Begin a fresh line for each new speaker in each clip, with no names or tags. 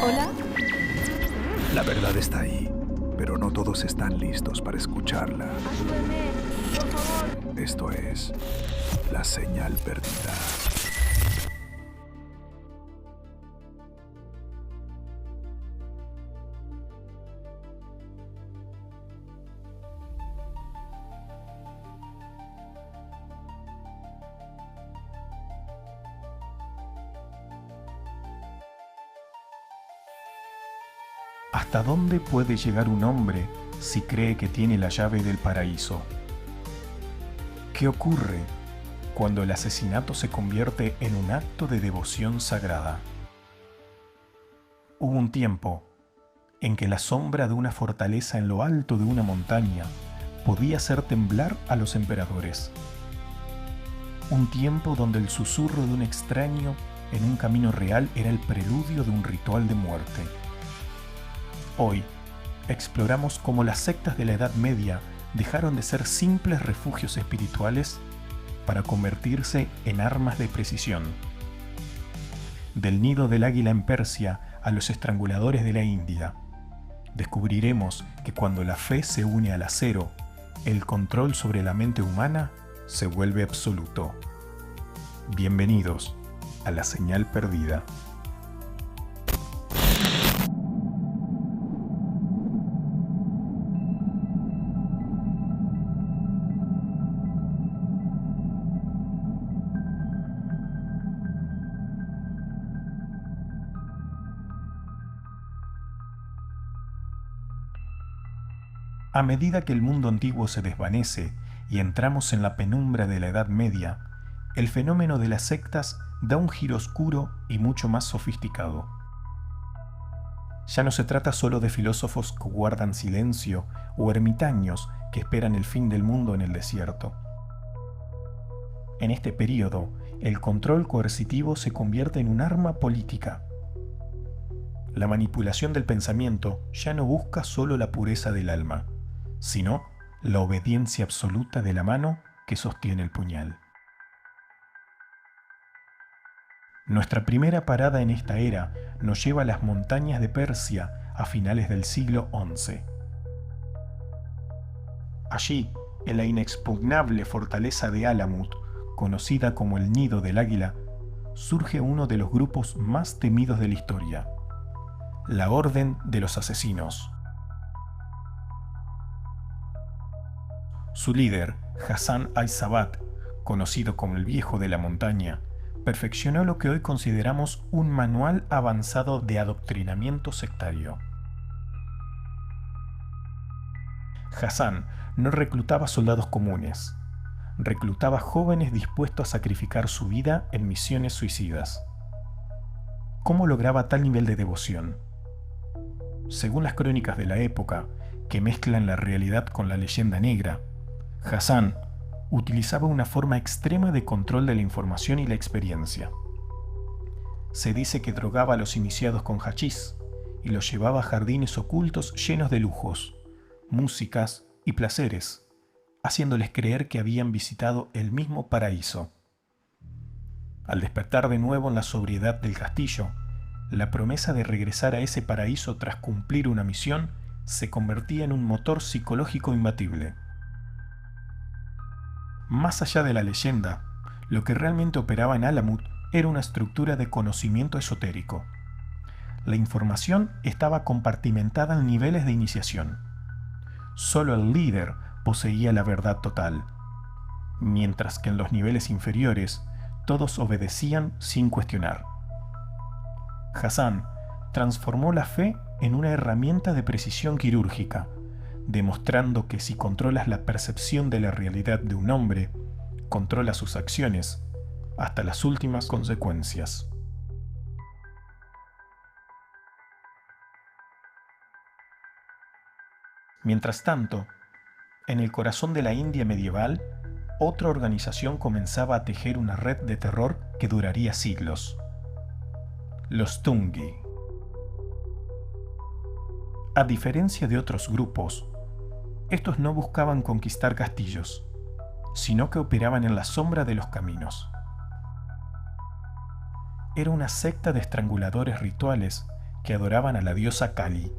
¿Hola?
La verdad está ahí, pero no todos están listos para escucharla.
Ayúdeme, por favor.
Esto es La Señal Perdida.
¿Hasta dónde puede llegar un hombre si cree que tiene la llave del paraíso? ¿Qué ocurre cuando el asesinato se convierte en un acto de devoción sagrada? Hubo un tiempo en que la sombra de una fortaleza en lo alto de una montaña podía hacer temblar a los emperadores. Un tiempo donde el susurro de un extraño en un camino real era el preludio de un ritual de muerte. Hoy, exploramos cómo las sectas de la Edad Media dejaron de ser simples refugios espirituales para convertirse en armas de precisión. Del nido del águila en Persia a los estranguladores de la India, descubriremos que cuando la fe se une al acero, el control sobre la mente humana se vuelve absoluto. Bienvenidos a La Señal Perdida. A medida que el mundo antiguo se desvanece y entramos en la penumbra de la Edad Media, el fenómeno de las sectas da un giro oscuro y mucho más sofisticado. Ya no se trata solo de filósofos que guardan silencio o ermitaños que esperan el fin del mundo en el desierto. En este período, el control coercitivo se convierte en un arma política. La manipulación del pensamiento ya no busca solo la pureza del alma, sino la obediencia absoluta de la mano que sostiene el puñal. Nuestra primera parada en esta era nos lleva a las montañas de Persia a finales del siglo XI. Allí, en la inexpugnable fortaleza de Alamut, conocida como el Nido del Águila, surge uno de los grupos más temidos de la historia, la Orden de los Asesinos. Su líder, Hassan al-Sabbat, conocido como el Viejo de la Montaña, perfeccionó lo que hoy consideramos un manual avanzado de adoctrinamiento sectario. Hassan no reclutaba soldados comunes, reclutaba jóvenes dispuestos a sacrificar su vida en misiones suicidas. ¿Cómo lograba tal nivel de devoción? Según las crónicas de la época, que mezclan la realidad con la leyenda negra, Hassan utilizaba una forma extrema de control de la información y la experiencia. Se dice que drogaba a los iniciados con hachís y los llevaba a jardines ocultos llenos de lujos, músicas y placeres, haciéndoles creer que habían visitado el mismo paraíso. Al despertar de nuevo en la sobriedad del castillo, la promesa de regresar a ese paraíso tras cumplir una misión se convertía en un motor psicológico imbatible. Más allá de la leyenda, lo que realmente operaba en Alamut era una estructura de conocimiento esotérico. La información estaba compartimentada en niveles de iniciación. Solo el líder poseía la verdad total, mientras que en los niveles inferiores todos obedecían sin cuestionar. Hassan transformó la fe en una herramienta de precisión quirúrgica, demostrando que si controlas la percepción de la realidad de un hombre, controla sus acciones hasta las últimas consecuencias. Mientras tanto, en el corazón de la India medieval, otra organización comenzaba a tejer una red de terror que duraría siglos: los Tungi. A diferencia de otros grupos, estos no buscaban conquistar castillos, sino que operaban en la sombra de los caminos. Era una secta de estranguladores rituales que adoraban a la diosa Kali.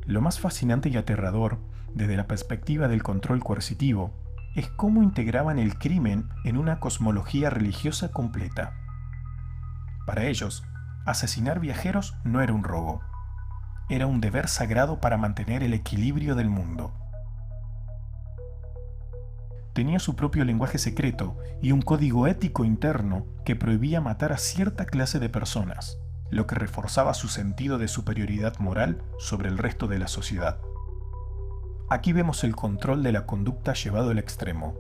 Lo más fascinante y aterrador, desde la perspectiva del control coercitivo, es cómo integraban el crimen en una cosmología religiosa completa. Para ellos, asesinar viajeros no era un robo, era un deber sagrado para mantener el equilibrio del mundo. Tenía su propio lenguaje secreto y un código ético interno que prohibía matar a cierta clase de personas, lo que reforzaba su sentido de superioridad moral sobre el resto de la sociedad. Aquí vemos el control de la conducta llevado al extremo,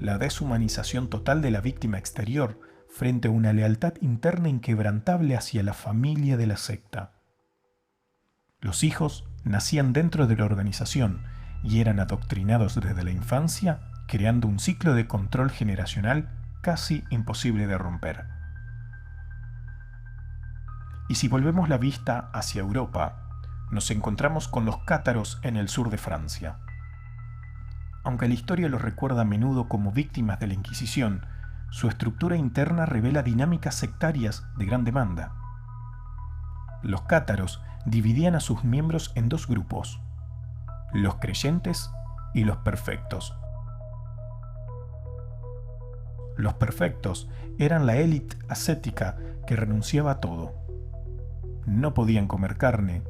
la deshumanización total de la víctima exterior frente a una lealtad interna inquebrantable hacia la familia de la secta. Los hijos nacían dentro de la organización y eran adoctrinados desde la infancia, creando un ciclo de control generacional casi imposible de romper. Y si volvemos la vista hacia Europa, nos encontramos con los cátaros en el sur de Francia. Aunque la historia los recuerda a menudo como víctimas de la Inquisición, su estructura interna revela dinámicas sectarias de gran demanda. Los cátaros dividían a sus miembros en dos grupos: los creyentes y los perfectos. Los perfectos eran la élite ascética que renunciaba a todo. No podían comer carne,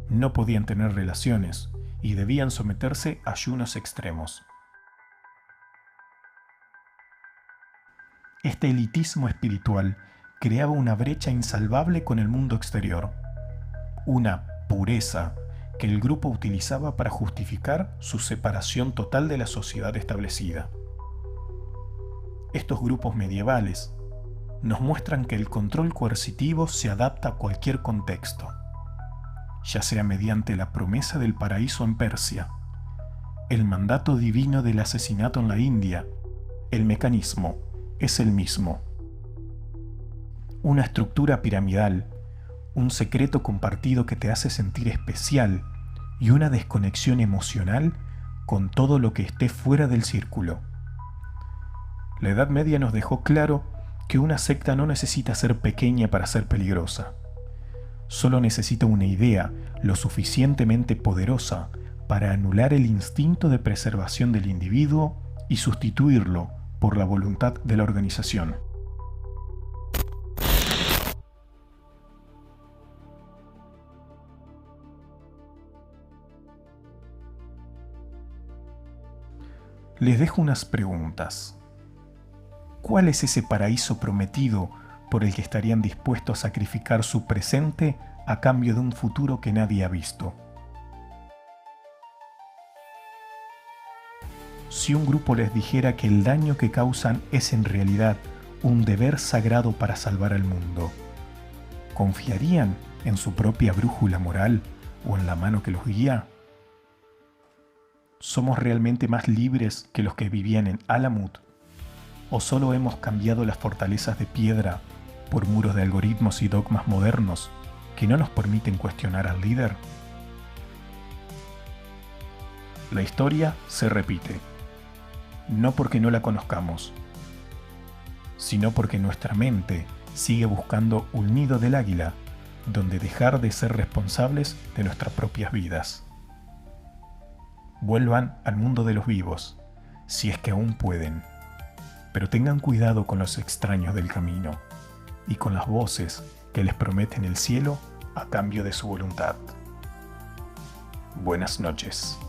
no podían tener relaciones y debían someterse a ayunos extremos. Este elitismo espiritual creaba una brecha insalvable con el mundo exterior, una pureza que el grupo utilizaba para justificar su separación total de la sociedad establecida. Estos grupos medievales nos muestran que el control coercitivo se adapta a cualquier contexto, ya sea mediante la promesa del paraíso en Persia, el mandato divino del asesinato en la India. El mecanismo es el mismo. Una estructura piramidal, un secreto compartido que te hace sentir especial y una desconexión emocional con todo lo que esté fuera del círculo. La Edad Media nos dejó claro que una secta no necesita ser pequeña para ser peligrosa. Solo necesita una idea lo suficientemente poderosa para anular el instinto de preservación del individuo y sustituirlo por la voluntad de la organización. Les dejo unas preguntas. ¿Cuál es ese paraíso prometido por el que estarían dispuestos a sacrificar su presente a cambio de un futuro que nadie ha visto? Si un grupo les dijera que el daño que causan es en realidad un deber sagrado para salvar al mundo, ¿confiarían en su propia brújula moral o en la mano que los guía? ¿Somos realmente más libres que los que vivían en Alamut? ¿O solo hemos cambiado las fortalezas de piedra por muros de algoritmos y dogmas modernos que no nos permiten cuestionar al líder? La historia se repite, no porque no la conozcamos, sino porque nuestra mente sigue buscando un nido del águila donde dejar de ser responsables de nuestras propias vidas. Vuelvan al mundo de los vivos, si es que aún pueden, pero tengan cuidado con los extraños del camino y con las voces que les prometen el cielo a cambio de su voluntad. Buenas noches.